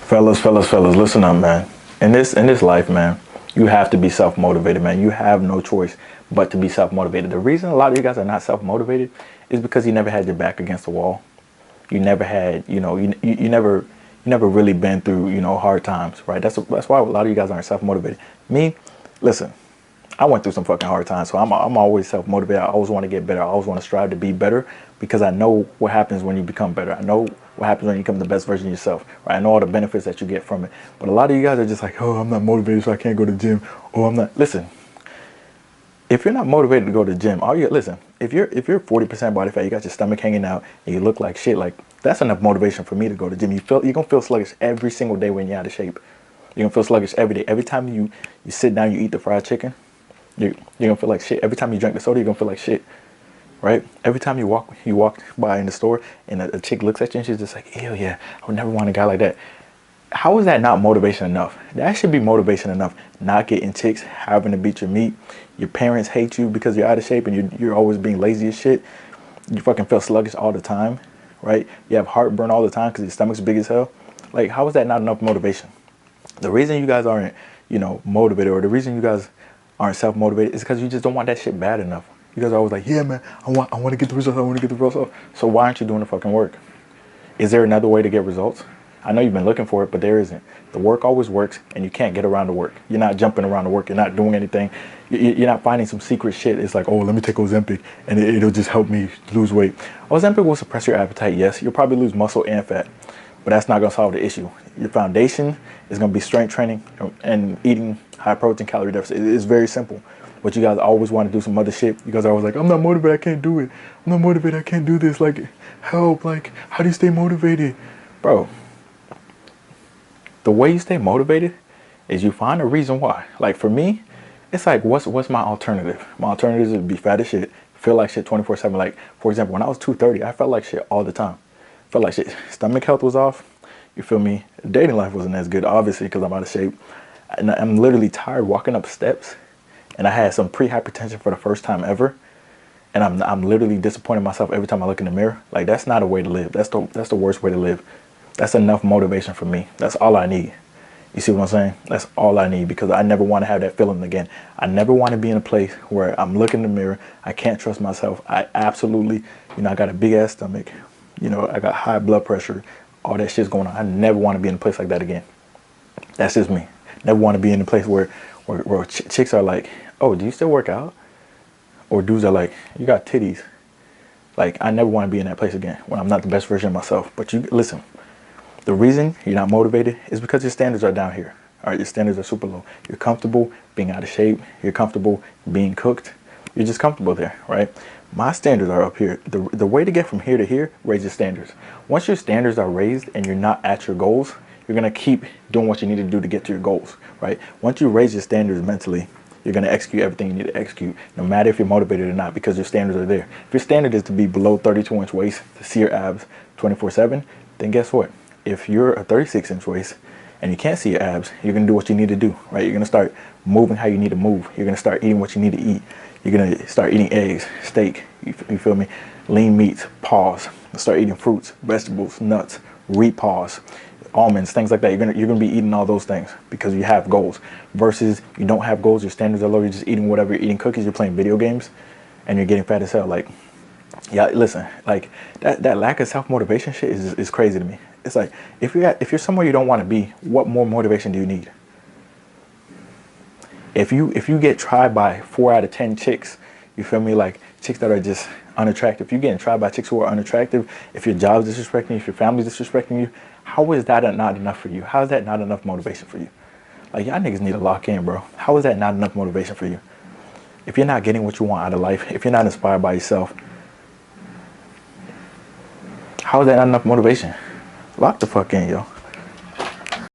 Fellas, listen up, man. In this life, man, you have to be self-motivated, man. You have no choice but to be self-motivated. The reason a lot of you guys are not self-motivated is because you never had your back against the wall. You never had, you never really been through, hard times, right? That's why a lot of you guys aren't self-motivated. Me, listen, I went through some fucking hard times, so I'm always self-motivated. I always want to get better. I always want to strive to be better because I know what happens when you become better. I know what happens when you become the best version of yourself, right? I know all the benefits that you get from it. But a lot of you guys are just like, oh, I'm not motivated, so I can't go to the gym. Oh, I'm not. Listen, if you're not motivated to go to the gym, listen, if you're 40% body fat, you got your stomach hanging out, and you look like shit, like that's enough motivation for me to go to the gym. You're gonna feel sluggish every single day when you're out of shape. You're gonna feel sluggish every day. Every time you sit down, you eat the fried chicken. You're gonna feel like shit. Every time you drink the soda, you're gonna feel like shit, right? Every time you walk by in the store and a chick looks at you and she's just like, ew, yeah, I would never want a guy like that. How is that not motivation enough? That should be motivation enough. Not getting chicks, having to beat your meat. Your parents hate you because you're out of shape and you're always being lazy as shit. You fucking feel sluggish all the time, right? You have heartburn all the time because your stomach's big as hell. Like, how is that not enough motivation? The reason you guys aren't, motivated, or the reason you guys aren't self-motivated is because you just don't want that shit bad enough. You guys are always like, yeah, man, I want to get the results. I want to get the results. So why aren't you doing the fucking work? Is there another way to get results? I know you've been looking for it, but there isn't. The work always works, and you can't get around the work. You're not jumping around the work. You're not doing anything. You're not finding some secret shit. It's like, oh, let me take Ozempic, and it'll just help me lose weight. Ozempic will suppress your appetite, yes. You'll probably lose muscle and fat, but that's not going to solve the issue. Your foundation is going to be strength training and eating high protein calorie deficit. It's very simple. But you guys always want to do some other shit. You guys are always like, I'm not motivated, I can't do it. I'm not motivated, I can't do this. Like, help. Like, how do you stay motivated? Bro, the way you stay motivated is you find a reason why. Like, for me, it's like, what's my alternative? My alternative is to be fat as shit, feel like shit 24/7. Like, for example, when I was 230, I felt like shit all the time. Felt like shit. Stomach health was off. You feel me? Dating life wasn't as good, obviously, because I'm out of shape. And I'm literally tired walking up steps. And I had some pre-hypertension for the first time ever. And I'm literally disappointing myself every time I look in the mirror. Like, that's not a way to live. That's the worst way to live. That's enough motivation for me. That's all I need. You see what I'm saying? That's all I need, because I never want to have that feeling again. I never want to be in a place where I'm looking in the mirror. I can't trust myself. I absolutely, I got a big ass stomach. I got high blood pressure. All that shit's going on. I never want to be in a place like that again. That's just me. Never want to be in a place where chicks are like, oh, do you still work out? Or dudes are like, you got titties. Like, I never want to be in that place again when I'm not the best version of myself. But you listen, the reason you're not motivated is because your standards are down here. All right, your standards are super low. You're comfortable being out of shape. You're comfortable being cooked. You're just comfortable there, right? My standards are up here. The way to get from here to here, raise your standards. Once your standards are raised and you're not at your goals, you're going to keep doing what you need to do to get to your goals, right? Once you raise your standards mentally, you're going to execute everything you need to execute, no matter if you're motivated or not, because your standards are there. If your standard is to be below 32-inch waist, to see your abs 24/7, then guess what? If you're a 36-inch waist and you can't see your abs, you're going to do what you need to do, right? You're going to start moving how you need to move. You're going to start eating what you need to eat. You're going to start eating eggs, steak, you feel me? Lean meats, pause. Start eating fruits, vegetables, nuts, pause, almonds, things like that. You're gonna be eating all those things because you have goals. Versus you don't have goals, your standards are low, you're just eating whatever, you're eating cookies, you're playing video games, and you're getting fat as hell. Like, yeah, listen, like that lack of self-motivation shit is crazy to me. It's like, if you're somewhere you don't want to be, what more motivation do you need? If you get tried by 4 out of 10 chicks, you feel me, like chicks that are just unattractive, if you're getting tried by chicks who are unattractive, if your job's disrespecting you, if your family's disrespecting you, how is that not enough for you? How is that not enough motivation for you? Like, y'all niggas need to lock in, bro. How is that not enough motivation for you? If you're not getting what you want out of life, if you're not inspired by yourself, how is that not enough motivation? Lock the fuck in, yo.